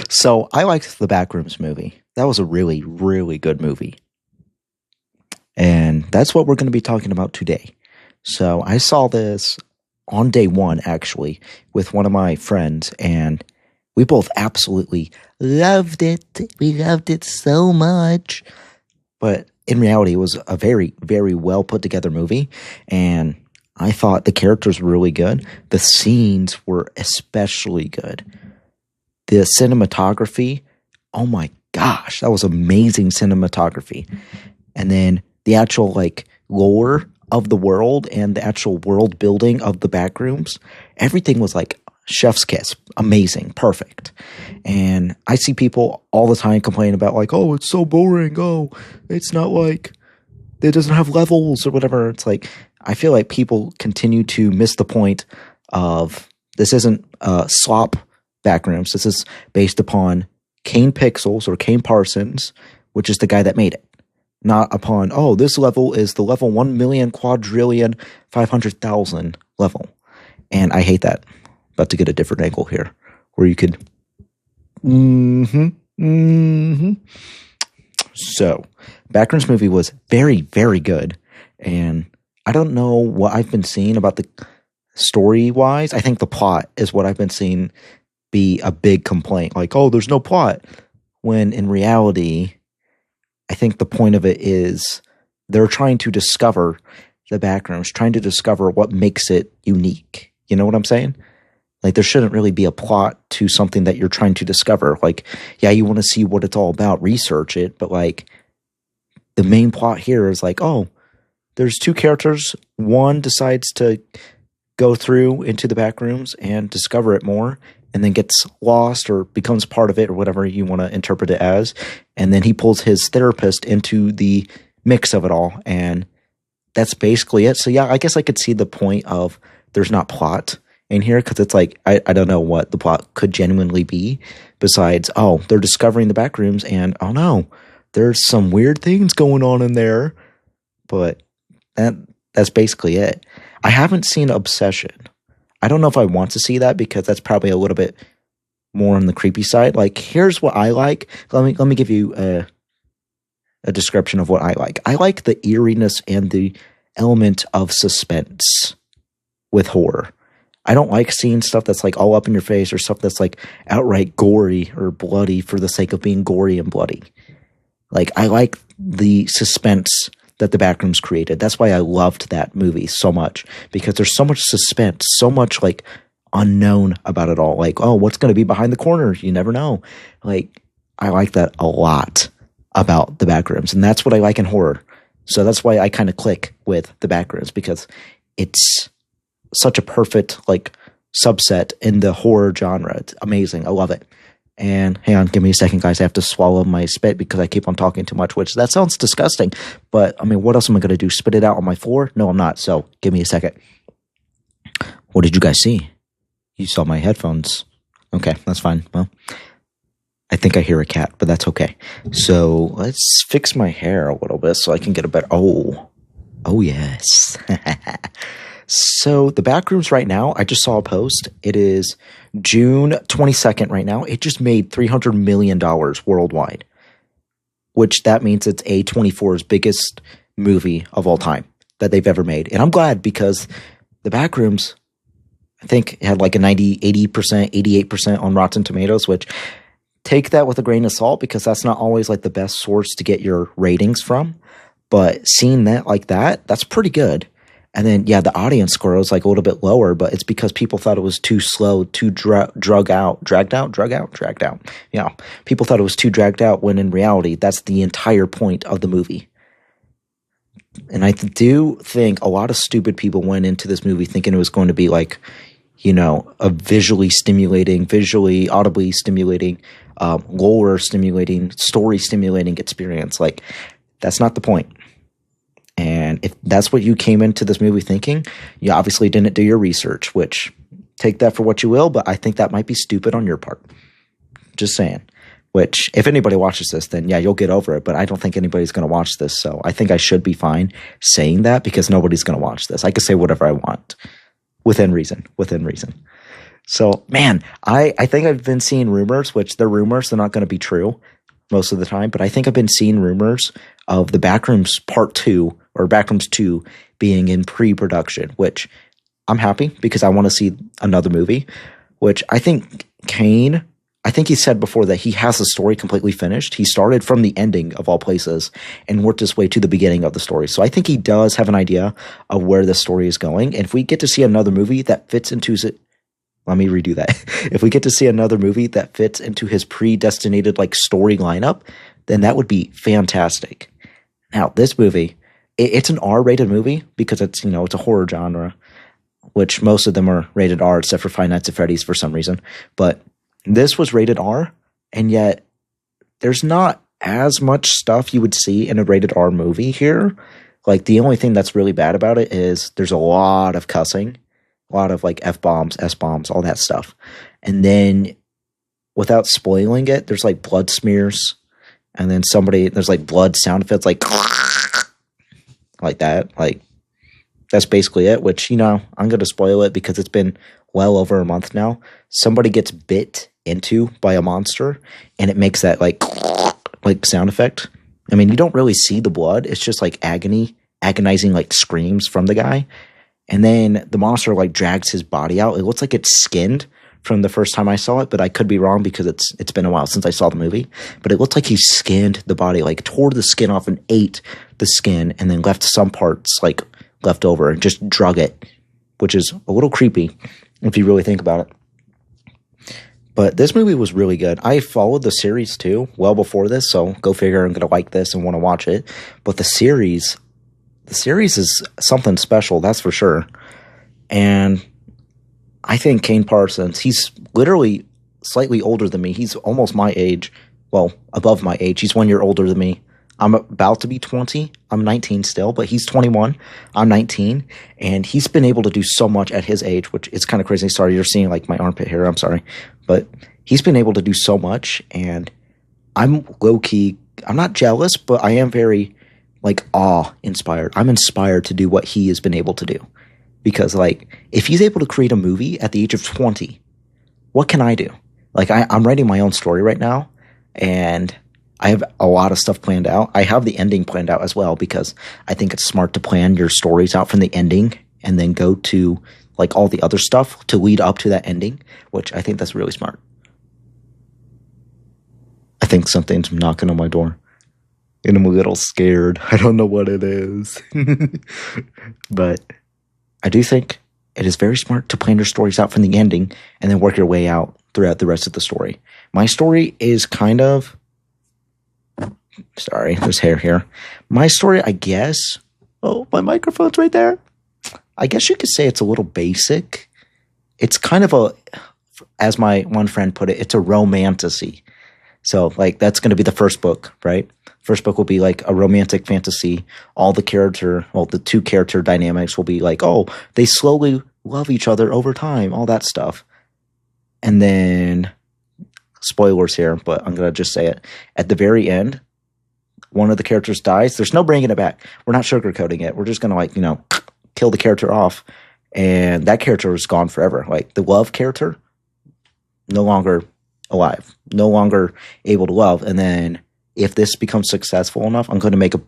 So I liked the Backrooms movie. That was a really, really good movie. And that's what we're going to be talking about today. So I saw this on day one, actually, with one of my friends, and we both absolutely loved it. We loved it so much. But in reality, it was a very, very well put together movie. And I thought the characters were really good. The scenes were especially good. The cinematography, oh my gosh, that was amazing cinematography. And then the actual like lore of the world and the actual world building of the Backrooms, everything was like chef's kiss, amazing, perfect. And I see people all the time complain about like, oh, it's so boring. Oh, it's not like it doesn't have levels or whatever. It's like I feel like people continue to miss the point of this isn't slop Backrooms. This is based upon Kane Pixels or Kane Parsons, which is the guy that made it. Not upon, oh, this level is the level 1,000,000,500,000 level. And I hate that. About to get a different angle here where you could. So, Backrooms movie was very, very good. And I don't know what I've been seeing about the story-wise. I think the plot is what I've been seeing be a big complaint. Like, oh, there's no plot. When in reality, I think the point of it is they're trying to discover the Backrooms, trying to discover what makes it unique. You know what I'm saying? Like, there shouldn't really be a plot to something that you're trying to discover. Like, yeah, you want to see what it's all about, research it, but like, the main plot here is like, oh, there's two characters. One decides to go through into the Backrooms and discover it more, and then gets lost or becomes part of it or whatever you want to interpret it as. And then he pulls his therapist into the mix of it all. And that's basically it. So yeah, I guess I could see the point of there's not plot in here because it's like, I don't know what the plot could genuinely be besides, oh, they're discovering the Backrooms and, oh no, there's some weird things going on in there. But that's basically it. I haven't seen Obsession. I don't know if I want to see that because that's probably a little bit more on the creepy side. Like, here's what I like. Let me give you a description of what I like. I like the eeriness and the element of suspense with horror. I don't like seeing stuff that's like all up in your face or stuff that's like outright gory or bloody for the sake of being gory and bloody. Like, I like the suspense that the Backrooms created. That's why I loved that movie so much, because there's so much suspense, so much like unknown about it all. Like, oh, what's going to be behind the corner? You never know. Like, I like that a lot about the Backrooms, and that's what I like in horror. So that's why I kind of click with the Backrooms, because it's such a perfect like subset in the horror genre. It's amazing. I love it. And hang on, give me a second, guys. I have to swallow my spit because I keep on talking too much, which that sounds disgusting. But, I mean, what else am I going to do? Spit it out on my floor? No, I'm not. So, give me a second. What did you guys see? You saw my headphones. Okay, that's fine. Well, I think I hear a cat, but that's okay. So, let's fix my hair a little bit so I can get a better... Oh, yes. So, the Backrooms right now, I just saw a post. It is June 22nd right now. It just made $300 million worldwide, which that means it's A24's biggest movie of all time that they've ever made. And I'm glad because the Backrooms, I think, had like a 90, 80%, 88% on Rotten Tomatoes, which take that with a grain of salt because that's not always like the best source to get your ratings from. But seeing that like that, that's pretty good. And then, yeah, the audience score was like a little bit lower, but it's because people thought it was too slow, too dragged out. Yeah, people thought it was too dragged out when in reality, that's the entire point of the movie. And I do think a lot of stupid people went into this movie thinking it was going to be like, you know, a visually stimulating, visually, audibly stimulating, lore stimulating, story stimulating experience. Like, that's not the point. And if that's what you came into this movie thinking, you obviously didn't do your research, which take that for what you will, but I think that might be stupid on your part. Just saying. Which, if anybody watches this, then yeah, you'll get over it, but I don't think anybody's going to watch this, so I think I should be fine saying that because nobody's going to watch this. I can say whatever I want. Within reason. So, man, I think I've been seeing rumors, which they're rumors, they're not going to be true most of the time, but I think I've been seeing rumors of the Backrooms Part 2 or Backrooms 2 being in pre-production, which I'm happy because I want to see another movie, which I think Kane, I think he said before that he has the story completely finished. He started from the ending of all places and worked his way to the beginning of the story. So I think he does have an idea of where the story is going. And if we get to see another movie that fits into let me redo that. If we get to see another movie that fits into his predestinated like story lineup, then that would be fantastic. Now, this movie, it's an R-rated movie because it's, it's a horror genre, which most of them are rated R except for Five Nights at Freddy's for some reason. But this was rated R, and yet there's not as much stuff you would see in a rated R movie here. Like, the only thing that's really bad about it is there's a lot of cussing. A lot of like F-bombs, S-bombs, all that stuff. And then without spoiling it, there's like blood smears. And then there's like blood sound effects like that. Like, that's basically it, which, I'm going to spoil it because it's been well over a month now. Somebody gets bit into by a monster and it makes that like sound effect. I mean, you don't really see the blood. It's just like agonizing like screams from the guy. And then the monster like drags his body out. It looks like it's skinned from the first time I saw it, but I could be wrong because it's been a while since I saw the movie. But it looked like he skinned the body, like tore the skin off and ate the skin and then left some parts like left over and just drug it, which is a little creepy if you really think about it. But this movie was really good. I followed the series too, well before this, so go figure I'm going to like this and want to watch it. But the series is something special, that's for sure. And I think Kane Parsons, he's literally slightly older than me. He's almost my age. Well, above my age. He's 1 year older than me. I'm about to be 20. I'm 19 still, but he's 21. I'm 19. And he's been able to do so much at his age, which is kind of crazy. Sorry, you're seeing like my armpit hair. I'm sorry. But he's been able to do so much. And I'm low-key, I'm not jealous, but I am very like awe-inspired. I'm inspired to do what he has been able to do. Because like, if he's able to create a movie at the age of 20, what can I do? Like, I'm writing my own story right now, and I have a lot of stuff planned out. I have the ending planned out as well, because I think it's smart to plan your stories out from the ending and then go to like all the other stuff to lead up to that ending, which I think that's really smart. I think something's knocking on my door. And I'm a little scared. I don't know what it is. But I do think it is very smart to plan your stories out from the ending and then work your way out throughout the rest of the story. My story is kind of... Sorry, there's hair here. My story, I guess... Oh, my microphone's right there. I guess you could say it's a little basic. It's kind of a... As my one friend put it, it's a romantasy. So, like, that's going to be the first book, right? First book will be like a romantic fantasy. The two character dynamics will be like, oh, they slowly love each other over time, all that stuff. And then, spoilers here, but I'm going to just say it. At the very end, one of the characters dies. There's no bringing it back. We're not sugarcoating it. We're just going to kill the character off. And that character is gone forever. Like the love character, no longer alive, no longer able to love. And then if this becomes successful enough, I'm going to make a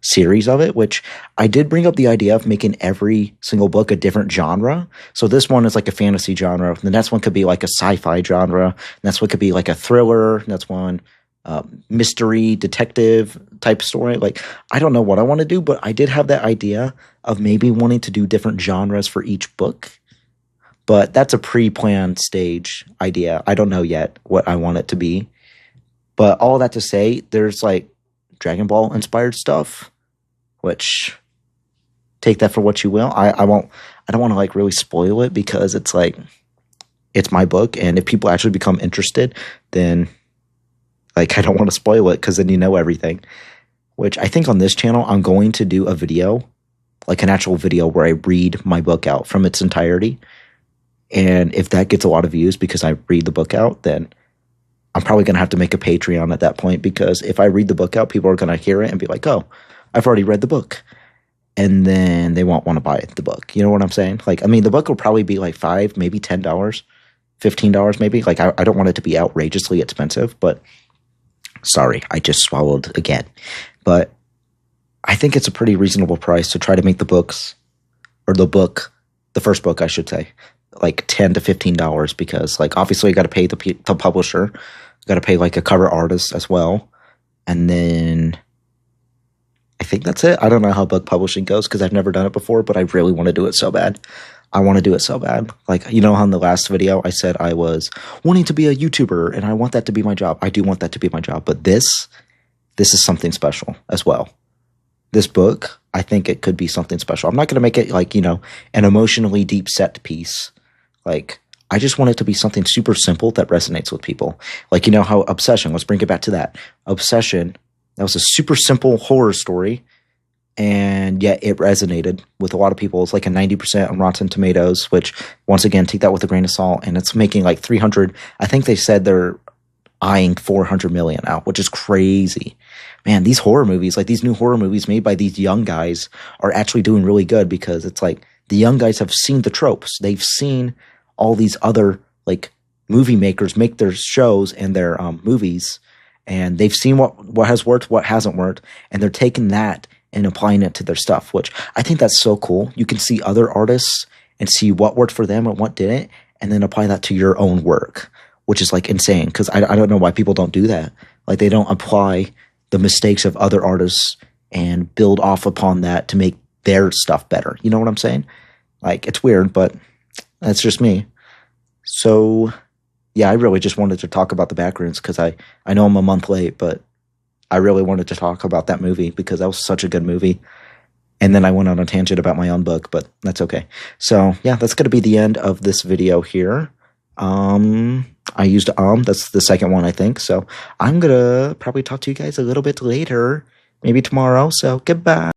series of it, which I did bring up the idea of making every single book a different genre. So this one is like a fantasy genre. The next one could be like a sci-fi genre. The next one could be like a thriller. That's one mystery detective type story. Like, I don't know what I want to do, but I did have that idea of maybe wanting to do different genres for each book. But that's a pre-planned stage idea. I don't know yet what I want it to be. But all that to say, there's like Dragon Ball inspired stuff, which take that for what you will. I don't want to like really spoil it because it's like, it's my book. And if people actually become interested, then like, I don't want to spoil it because then you know everything. Which I think on this channel, I'm going to do a video, like an actual video where I read my book out from its entirety. And if that gets a lot of views because I read the book out, then I'm probably going to have to make a Patreon at that point, because if I read the book out, people are going to hear it and be like, oh, I've already read the book. and then they won't want to buy the book. You know what I'm saying? Like, I mean, the book will probably be like $5, maybe $10, $15 maybe. Like, I don't want it to be outrageously expensive, but sorry, I just swallowed again. But I think it's a pretty reasonable price to try to make the books, or the first book, I should say, like $10 to $15, because like obviously you got to pay the publisher, got to pay like a cover artist as well, and then I think that's it. I don't know how book publishing goes because I've never done it before, but I really want to do it so bad. I want to do it so bad. Like, you know, on the last video, I said I was wanting to be a YouTuber and I want that to be my job. I do want that to be my job, but this is something special as well. This book, I think it could be something special. I'm not going to make it like, you know, an emotionally deep set piece. Like, I just want it to be something super simple that resonates with people. Like, you know how Obsession, let's bring it back to that. Obsession, that was a super simple horror story, and yet it resonated with a lot of people. It's like a 90% on Rotten Tomatoes, which, once again, take that with a grain of salt, and it's making like 300, I think they said they're eyeing 400 million out, which is crazy. Man, these horror movies, like these new horror movies made by these young guys, are actually doing really good, because it's like the young guys have seen the tropes. They've seen all these other like movie makers make their shows and their movies, and they've seen what has worked, what hasn't worked, and they're taking that and applying it to their stuff, which I think that's so cool. You can see other artists and see what worked for them and what didn't, and then apply that to your own work, which is like insane, because I don't know why people don't do that. Like, they don't apply the mistakes of other artists and build off upon that to make their stuff better. You know what I'm saying? Like, it's weird, but that's just me. So, yeah, I really just wanted to talk about the Backrooms, because I know I'm a month late, but I really wanted to talk about that movie because that was such a good movie. And then I went on a tangent about my own book, but that's okay. So, yeah, that's going to be the end of this video here. I used that's the second one, I think. So I'm going to probably talk to you guys a little bit later, maybe tomorrow. So goodbye.